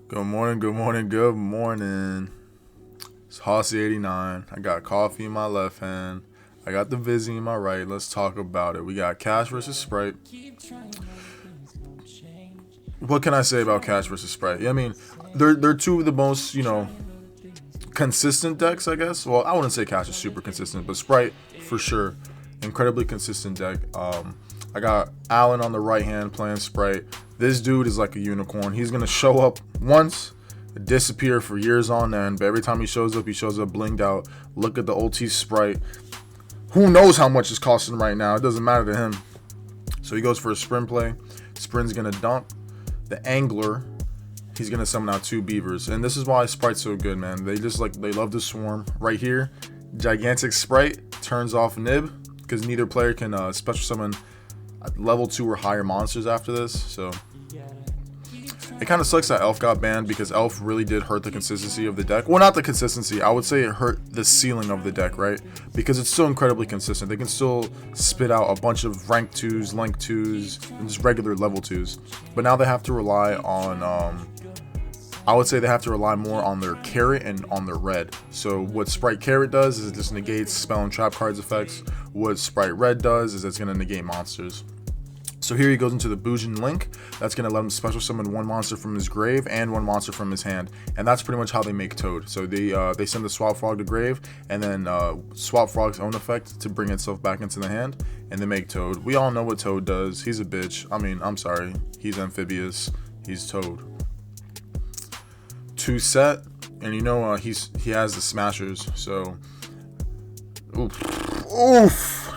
Good morning, good morning, good morning. It's Hossy89. I got coffee in my left hand. I got the Vizzy in my right. Let's talk about it. We got Cash versus Spright. What can I say about Cash versus Spright? I mean, they're two of the most, consistent decks, I guess. Well, I wouldn't say Cash is super consistent, but Spright, for sure, incredibly consistent deck. I got Allen on the right hand playing Spright. This dude is like a unicorn. He's going to show up once, disappear for years on end, but every time he shows up blinged out. Look at the OT Spright. Who knows how much it's costing right now? It doesn't matter to him. So he goes for a sprint play. Sprint's going to dump. The Angler, he's going to summon out two Beavers. And this is why Sprite's so good, man. They love to swarm. Right here, Gigantic Spright turns off Nib because neither player can special summon level 2 or higher monsters after this. So it kind of sucks that Elf got banned because Elf really did hurt the consistency of the deck. Well, not the consistency. I would say it hurt the ceiling of the deck, right? Because it's still incredibly consistent. They can still spit out a bunch of rank 2s, link 2s, and just regular level 2s. But now they have to rely on, I would say they have to rely more on their carrot and on their red. So what Spright Carrot does is it just negates spell and trap cards effects. What Spright Red does is it's going to negate monsters. So here he goes into the Boujin Link. That's going to let him special summon one monster from his grave and one monster from his hand. And that's pretty much how they make Toad. So they send the Swap Frog to grave and then Swap Frog's own effect to bring itself back into the hand. And they make Toad. We all know what Toad does. He's a bitch. I mean, I'm sorry. He's amphibious. He's Toad. 2 set. And he has the Smashers. So, oof.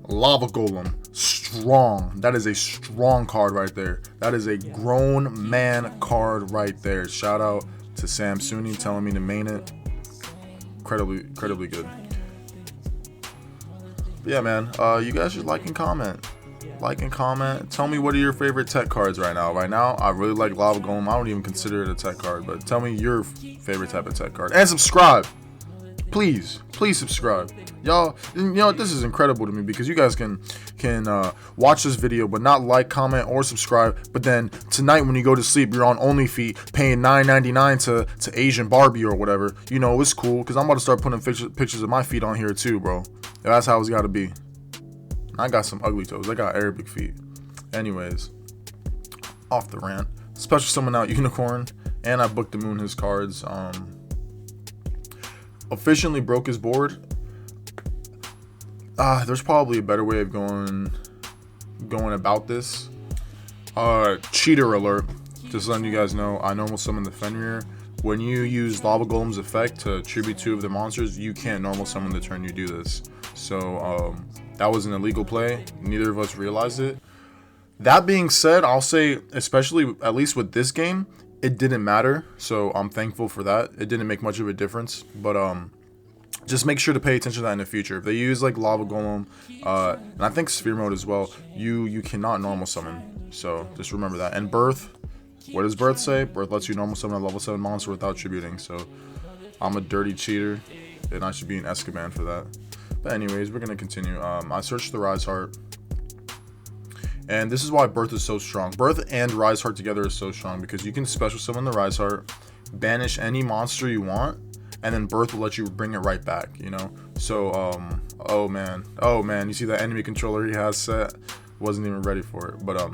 Lava Golem. Strong. That is a strong card right there. That is a grown man card right there. Shout out to Sam Suni telling me to main it. Incredibly good. But yeah, man. You guys should like and comment. Tell me what are your favorite tech cards right now. Right now, I really like Lava Golem. I don't even consider it a tech card, but tell me your favorite type of tech card. And subscribe. Please subscribe. Y'all, this is incredible to me because you guys can watch this video but not like, comment, or subscribe. But then tonight when you go to sleep, you're on OnlyFeet paying $9.99 to Asian Barbie or whatever. It's cool because I'm about to start putting pictures of my feet on here too, bro. That's how it's got to be. I got some ugly toes. I got Arabic feet. Anyways, off the rant. Special summon out Unicorn, and I booked the Moon his cards. Efficiently broke his board. There's probably a better way of going about this. Cheater alert. Just letting you guys know, I normal summon the Fenrir. When you use Lava Golem's effect to tribute 2 of the monsters, you can't normal summon the turn you do this. So that was an illegal play. Neither of us realized it. That being said, I'll say, especially at least with this game, it didn't matter. So I'm thankful for that. It didn't make much of a difference. But just make sure to pay attention to that in the future. If they use like Lava Golem, and I think Sphere Mode as well, you cannot normal summon. So just remember that. And Birth, what does Birth say? Birth lets you normal summon a level 7 monster without tributing. So I'm a dirty cheater, and I should be in Escoban for that. But anyways, we're gonna continue. I searched the Rise Heart, and this is why Birth is so strong. Birth and Rise Heart together is so strong because you can special summon the Rise Heart, banish any monster you want, and then Birth will let you bring it right back. So oh man, you see that enemy controller he has set? Wasn't even ready for it. But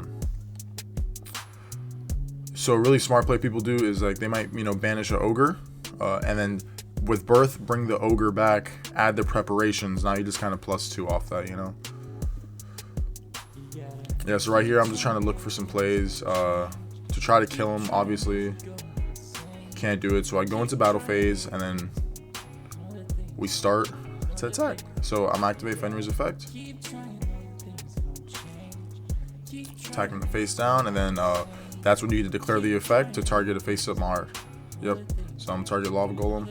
so a really smart play people do is like they might banish an Ogre, and then with Birth, bring the Ogre back, add the preparations. Now you just kind of +2 off that, Yeah, so right here, I'm just trying to look for some plays to try to kill him. Obviously, can't do it. So I go into battle phase, and then we start to attack. So I'm activate Fenrir's effect. Attack him the face down, and then that's when you need to declare the effect to target a face-up Mar. Yep. So I'm target Lava Golem.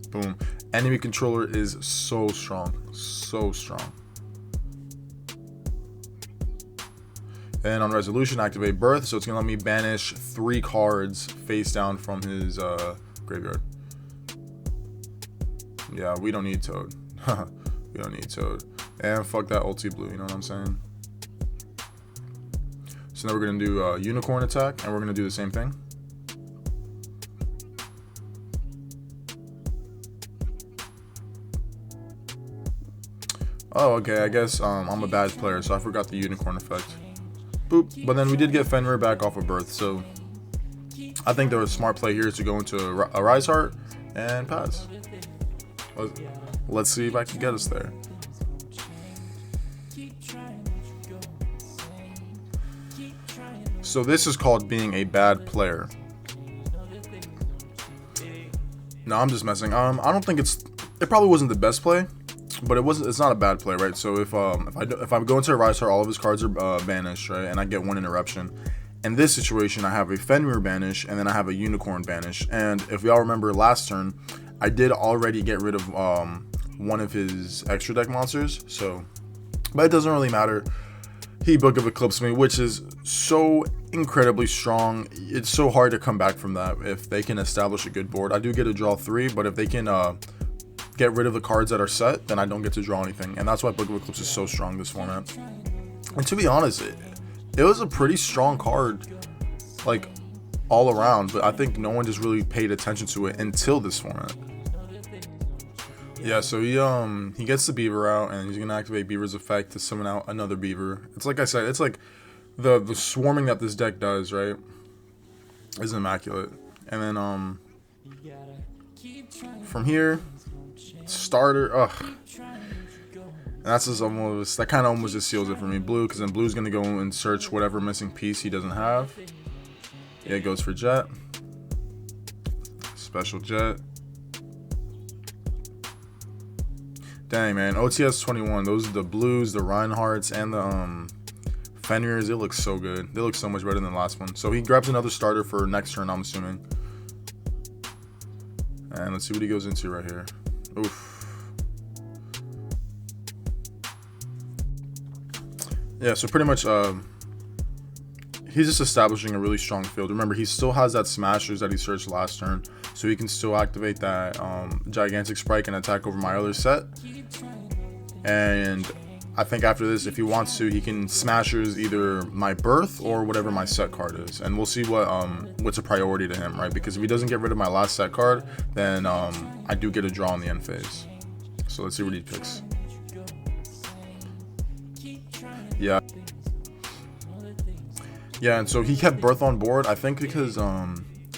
Boom. Enemy controller is so strong. So strong. Then on resolution, activate Birth. So it's going to let me banish 3 cards face down from his graveyard. Yeah, we don't need Toad. And fuck that ulti blue, you know what I'm saying? So now we're going to do a unicorn attack, and we're going to do the same thing. Oh, okay, I guess I'm a bad player, so I forgot the unicorn effect. Boop. But then we did get Fenrir back off of birth, so I think there was a smart play here to go into a Rise Heart and pass. Let's see if I can get us there. So this is called being a bad player. No, I'm just messing. I don't think it probably wasn't the best play, but it's not a bad play, right? So if I go into a Rise Heart, all of his cards are banished, right? And I get one interruption. In this situation, I have a Fenrir banish, and then I have a unicorn banish. And if y'all remember last turn, I did already get rid of one of his extra deck monsters. So, but it doesn't really matter. He Book of Eclipse me, which is so incredibly strong. It's so hard to come back from that if they can establish a good board. I do get to draw 3, but if they can get rid of the cards that are set, then I don't get to draw anything. And that's why Book of Eclipse is so strong this format. And to be honest, it was a pretty strong card, like, all around, but I think no one just really paid attention to it until this format. Yeah, so he gets the Beaver out, and he's gonna activate Beaver's effect to summon out another Beaver. It's like I said, it's like the swarming that this deck does, right, is immaculate. And then from here, starter, and that's just almost, that kind of almost just seals it for me. Blue, because then Blue's gonna go and search whatever missing piece he doesn't have. Yeah, it goes for Jet, special Jet. Dang, man, OTS 21. Those are the Blues, the Reinhardts, and the Fenrirs. It looks so good. They look so much better than the last one. So he grabs another starter for next turn, I'm assuming. And let's see what he goes into right here. Oof. Yeah, so pretty much he's just establishing a really strong field. Remember, he still has that Smashers that he searched last turn, so he can still activate that gigantic Spright and attack over my other set. And I think after this, if he wants to, he can Smashers either my birth or whatever my set card is, and we'll see what's a priority to him, right? Because if he doesn't get rid of my last set card, then I do get a draw in the end phase. So let's see what he picks. Yeah, and so he kept birth on board, I think because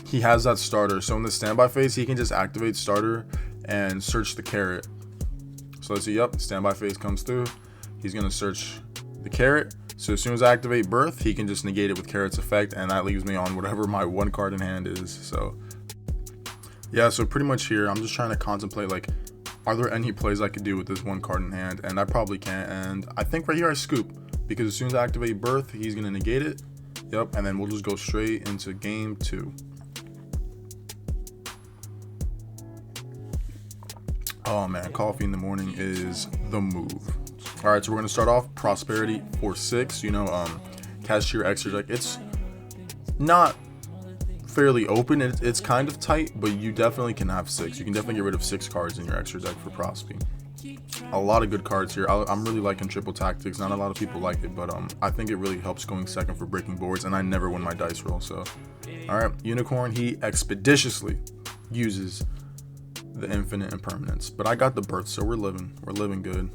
he has that starter. So in the standby phase, he can just activate starter and search the carrot. So let's see, yep, standby phase comes through. He's gonna search the carrot. So as soon as I activate birth, he can just negate it with carrot's effect, and that leaves me on whatever my one card in hand is. So yeah, so pretty much here, I'm just trying to contemplate, like, are there any plays I could do with this one card in hand? And I probably can't. And I think right here I scoop, because as soon as I activate birth, he's gonna negate it. Yep, and then we'll just go straight into game 2. Oh man, coffee in the morning is the move. All right, so we're gonna start off Prosperity for 6. You know, Kashtira extra deck. It's not fairly open. It's kind of tight, but you definitely can have 6. You can definitely get rid of 6 cards in your extra deck for Prosperity. A lot of good cards here. I'm really liking Triple Tactics. Not a lot of people like it, but I think it really helps going second for breaking boards, and I never win my dice roll. So, all right, Unicorn, he expeditiously uses the Infinite Impermanence, but I got the birth, so we're living good.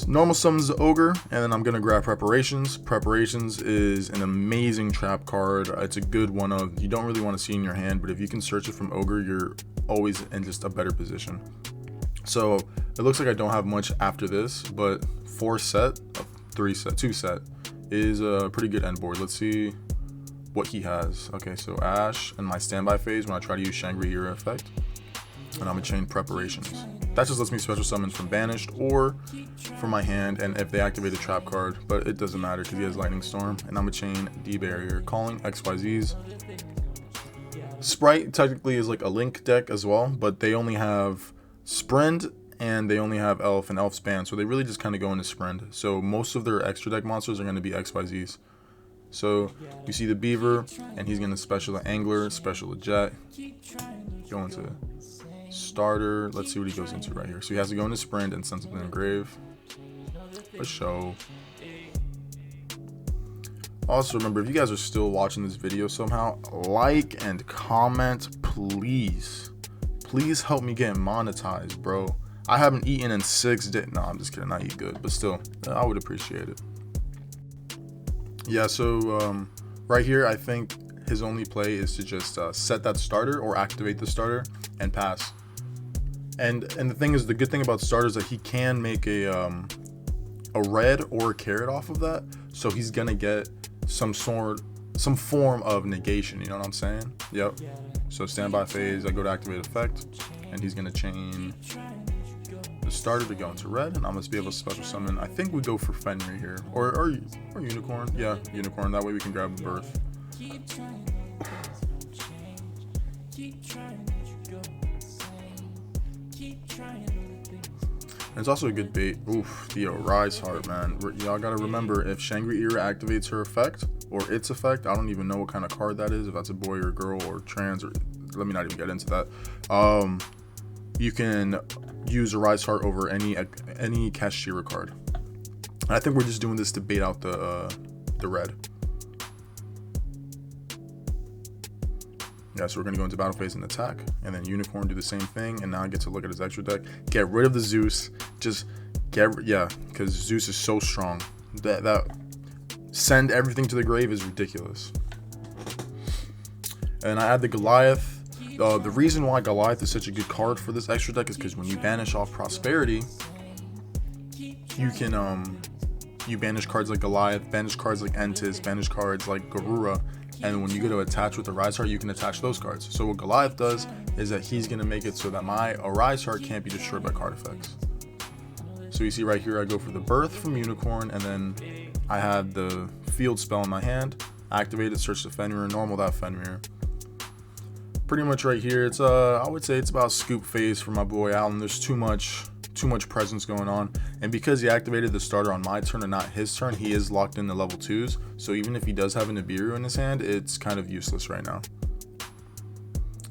Normal summons the Ogre, and then I'm gonna grab Preparations. Preparations is an amazing trap card. It's a good one of you don't really want to see in your hand, but if you can search it from Ogre, you're always in just a better position. So it looks like I don't have much after this, but 2 set is a pretty good end board. Let's see what he has. Okay, so Ash and my standby phase when I try to use Shangri-La effect, and I'm gonna chain Preparations. That just lets me special summon from banished or from my hand, and if they activate a trap card, but it doesn't matter because he has Lightning Storm. And I'm gonna chain D-Barrier, calling XYZs. Spright technically is like a Link deck as well, but they only have Sprint and they only have Elf and Elf's Band, so they really just kind of go into Sprint. So most of their extra deck monsters are going to be XYZs. So you see the Beaver, and he's going to special the Angler, special the Jet, go into starter. Let's see what he goes into right here. So he has to go into Sprint and send something in grave. A show. Also, remember, if you guys are still watching this video somehow, like and comment, please. Please help me get monetized, bro. I haven't eaten in 6 days. No, I'm just kidding. I eat good, but still, I would appreciate it. Yeah, so right here, I think his only play is to just set that starter or activate the starter and pass. And the thing is, the good thing about starters is that he can make a red or a carrot off of that, so he's gonna get some form of negation. You know what I'm saying? Yep. So standby phase, I go to activate effect, and he's gonna chain the starter to go into red, and I'm gonna be able to special summon. I think we go for Fenrir here, or unicorn. Yeah, unicorn. That way we can grab the birth. And it's also a good bait. Oof, the Rise Heart, man. Y'all gotta remember, if Shangri-Ira activates her effect, or its effect, I don't even know what kind of card that is, if that's a boy or a girl or trans, or let me not even get into that. You can use a Rise Heart over any Kashtira card. And I think we're just doing this to bait out the red. Yeah, so we're gonna go into battle phase and attack, and then Unicorn do the same thing, and now I get to look at his extra deck, get rid of the Zeus, just because Zeus is so strong. That send everything to the grave is ridiculous. And I add the Goliath. The reason why Goliath is such a good card for this extra deck is because when you banish off Prosperity, you can you banish cards like Goliath, banish cards like Entis, banish cards like Garura. And when you go to attach with the Rise Heart, you can attach those cards. So what Goliath does is that he's going to make it so that my Rise Heart can't be destroyed by card effects. So you see right here, I go for the Birth from Unicorn, and then I had the Field spell in my hand, activate it, search the Fenrir, normal that Fenrir. Pretty much right here, it's I would say it's about scoop phase for my boy Alan. There's too much presence going on, and because he activated the starter on my turn and not his turn, he is locked into level 2s, so even if he does have a Nibiru in his hand, it's kind of useless right now.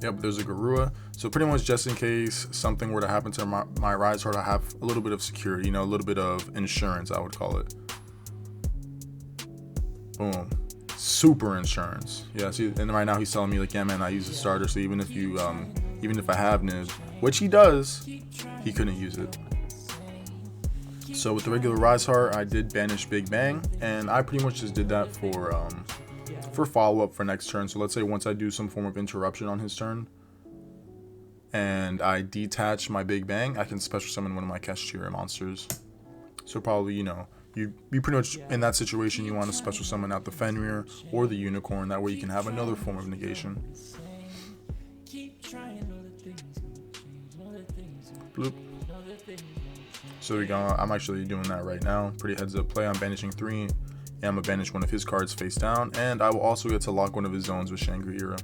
Yep, there's a Garua, so pretty much just in case something were to happen to my Rise Heart, I have a little bit of security, a little bit of insurance, I would call it. Boom. Super insurance. Yeah, see, and right now he's telling me like, yeah man, I use the starter, so even if I have Nib, which he does, he couldn't use it. So with the regular Rise Heart, I did banish Big Bang, and I pretty much just did that for follow-up for next turn. So let's say once I do some form of interruption on his turn, and I detach my Big Bang, I can special summon one of my Kashtira monsters. So probably, you pretty much in that situation, you want to special summon out the Fenrir or the Unicorn. That way you can have another form of negation. Bloop. So I'm actually doing that right now. Pretty heads up play. I'm banishing 3, and I'm gonna banish one of his cards face down, and I will also get to lock one of his zones with Shangri-Ira.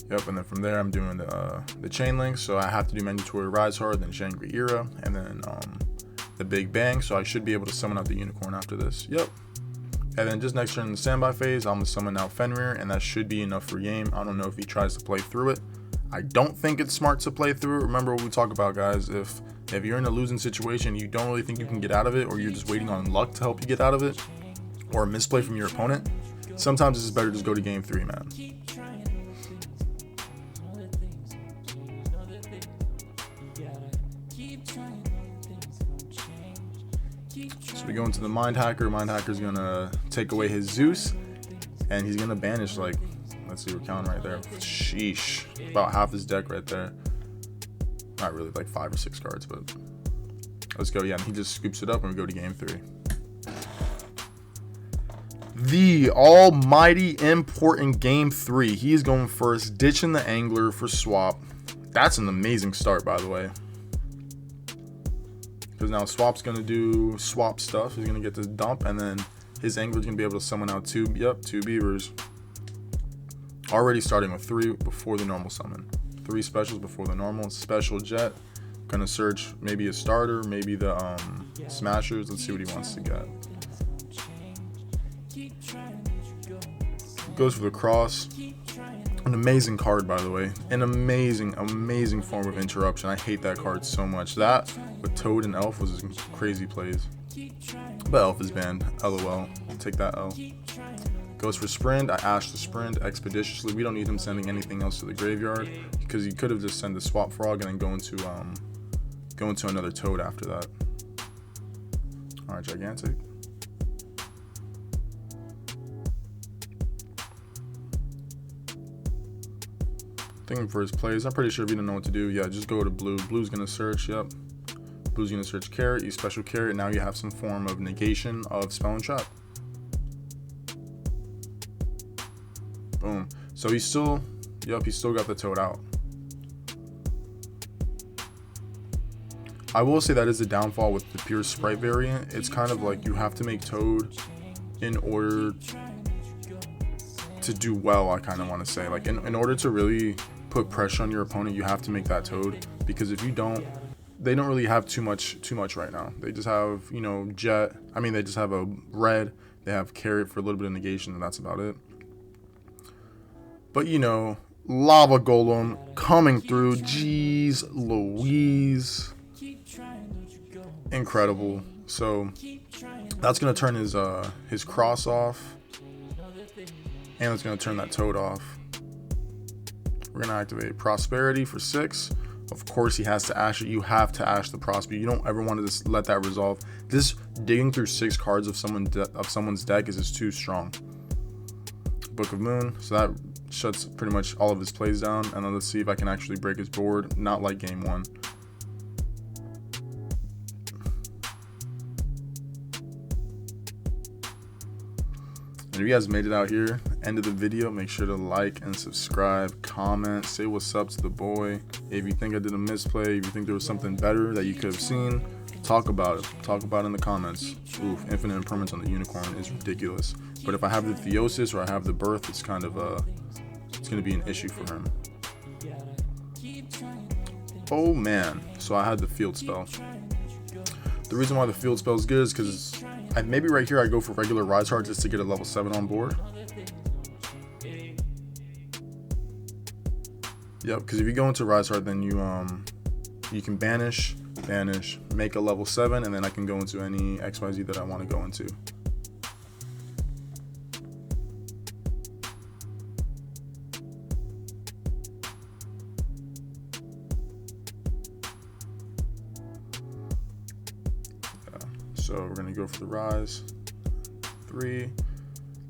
Yep, and then from there I'm doing the chain link, so I have to do mandatory Rise Heart, then Shangri-Ira, and then the Big Bang, so I should be able to summon out the Unicorn after this. Yep. And then just next turn in the standby phase, I'm going to summon out Fenrir, and that should be enough for game. I don't know if he tries to play through it. I don't think it's smart to play through it. Remember what we talk about, guys. If you're in a losing situation, you don't really think you can get out of it, or you're just waiting on luck to help you get out of it, or a misplay from your opponent, sometimes it's better to just go to game 3, man. So we go into the Mind Hacker. Mind Hacker's gonna take away his Zeus, and he's gonna banish, like, let's see, we're counting right there. Sheesh, about half his deck right there. Not really, like 5 or 6 cards, but let's go. Yeah, and he just scoops it up, and we go to game 3. The almighty important game 3. He's going first, ditching the Angler for swap. That's an amazing start, by the way. Because now Swap's going to do swap stuff. He's going to get this dump, and then his Angler's going to be able to summon out 2 Beavers. Already starting with 3 before the normal summon. 3 specials before the normal. Special Jet. Going to search maybe a starter, maybe the Smashers. Let's see what he wants to get. Goes for the Cross. An amazing card, by the way. An amazing, amazing form of interruption. I hate that card so much. That with Toad and Elf was crazy plays. But Elf is banned. LOL. Take that L. Goes for Sprint. I Ash the Sprint expeditiously. We don't need him sending anything else to the graveyard because he could have just sent the Swap Frog and then go into another Toad after that. Alright, Gigantic. Thinking for his plays. I'm pretty sure if you don't know what to do, yeah, just go to blue. Blue's gonna search, yep. Blue's gonna search carrot, you special carrot, now you have some form of negation of spell and trap. Boom. So he's still, yep, he's still got the Toad out. I will say that is the downfall with the pure Spright variant. It's kind of like you have to make Toad in order to do well, I kind of want to say. Like in order to really put pressure on your opponent, you have to make that Toad, because if you don't, they don't really have too much right now. They just have, you know, Jet. I mean, they just have a red. They have carrot for a little bit of negation, and that's about it. But, you know, Lava Golem coming through. Jeez Louise. Incredible. So that's going to turn his cross off. And it's going to turn that Toad off. We're going to activate Prosperity for 6. Of course, he has to Ash it. You have to Ash the Prosperity. You don't ever want to just let that resolve. This digging through 6 cards of someone's deck is just too strong. Book of Moon. So that shuts pretty much all of his plays down. And then let's see if I can actually break his board. Not like game 1. And if you guys made it out here, end of the video, make sure to like and subscribe, comment, say what's up to the boy. If you think I did a misplay, if you think there was something better that you could have seen, talk about it. Talk about it in the comments. Oof, infinite impermanence on the unicorn is ridiculous. But if I have the Theosis or I have the Birth, it's kind of it's going to be an issue for him. Oh man, so I had the field spell. The reason why the field spell is good is because maybe right here I go for regular Rise Heart just to get a level 7 on board. Yep, because if you go into Rise Heart, then you can banish, make a level 7, and then I can go into any XYZ that I want to go into. So we're going to go for the Rise. 3.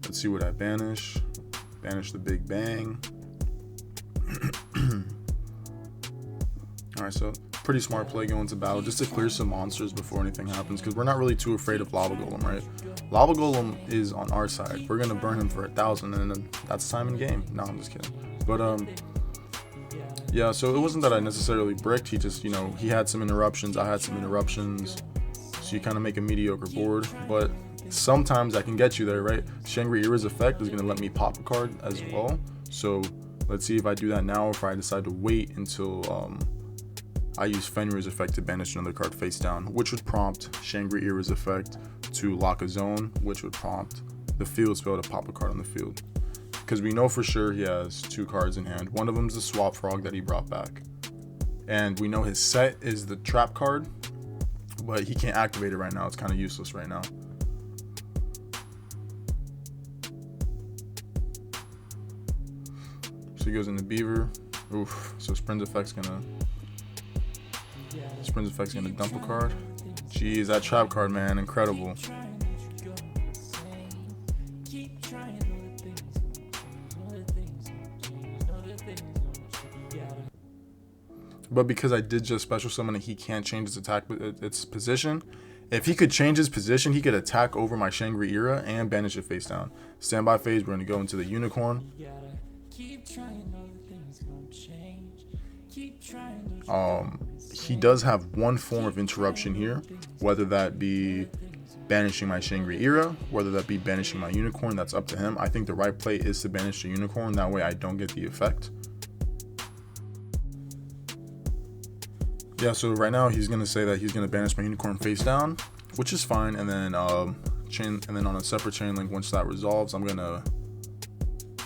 Let's see what I banish. Banish the Big Bang. Alright, so pretty smart play going to battle just to clear some monsters before anything happens, because we're not really too afraid of Lava Golem, right? Lava Golem is on our side. We're going to burn him for 1,000 and then that's time in game. No, I'm just kidding. But yeah, so it wasn't that I necessarily bricked. He just, you know, he had some interruptions. I had some interruptions. So you kind of make a mediocre board, but sometimes I can get you there, right? Shangri-Ira's effect is going to let me pop a card as well. So let's see if I do that now, or if I decide to wait until I use Fenrir's effect to banish another card face down, which would prompt Shangri-Ira's effect to lock a zone, which would prompt the field spell to pop a card on the field. Because we know for sure he has 2 cards in hand. One of them is the Swap Frog that he brought back. And we know his set is the trap card, but he can't activate it right now. It's kind of useless right now. So he goes into Beaver. Oof. So Sprint's effect's gonna dump a card. Jeez, that trap card, man, incredible. But because I did just special summon it, he can't change its attack, its position. If he could change his position, he could attack over my Shangri-Ira and banish it face down. Standby phase, we're going to go into the unicorn. He does have one form of interruption here, whether that be banishing my Shangri-Ira, whether that be banishing my unicorn. That's up to him. I think the right play is to banish the unicorn. That way I don't get the effect. Yeah, so right now he's gonna say that he's gonna banish my unicorn face down, which is fine. And then on a separate chain link, once that resolves, I'm gonna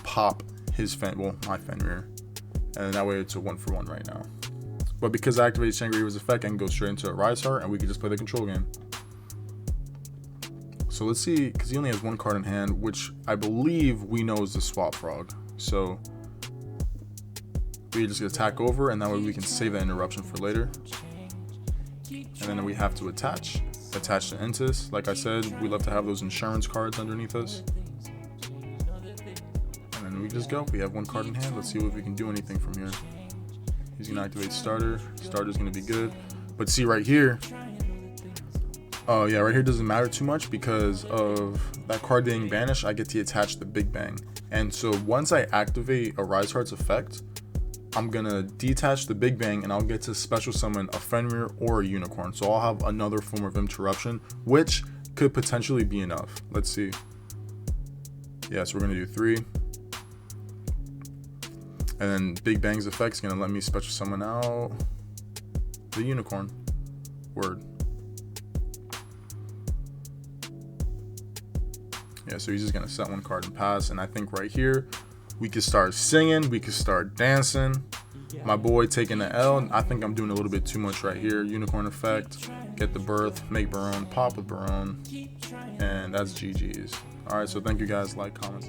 pop my Fenrir. And that way it's a 1-for-1 right now. But because I activated Shangri-La's effect, I can go straight into a Rise Heart, and we can just play the control game. So let's see, because he only has 1 card in hand, which I believe we know is the Swap Frog. So we just attack over, and that way we can save that interruption for later. And then we have to attach to Entis. Like I said, we love to have those insurance cards underneath us. And then we just go. We have 1 card in hand. Let's see if we can do anything from here. He's going to activate Starter. Starter's going to be good. But see right here, oh yeah, right here doesn't matter too much because of that card being banished. I get to attach the Big Bang. And so once I activate a Rise Heart's effect, I'm going to detach the Big Bang and I'll get to special summon a Fenrir or a Unicorn. So I'll have another form of interruption, which could potentially be enough. Let's see. Yeah, so we're going to do 3. And then Big Bang's effect is going to let me special summon out the Unicorn. Word. Yeah, so he's just going to set 1 card and pass. And I think right here, we could start singing. We could start dancing. My boy taking the L. I think I'm doing a little bit too much right here. Unicorn effect. Get the birth. Make Barone. Pop with Barone. And that's GG's. All right, so thank you guys. Like, comments.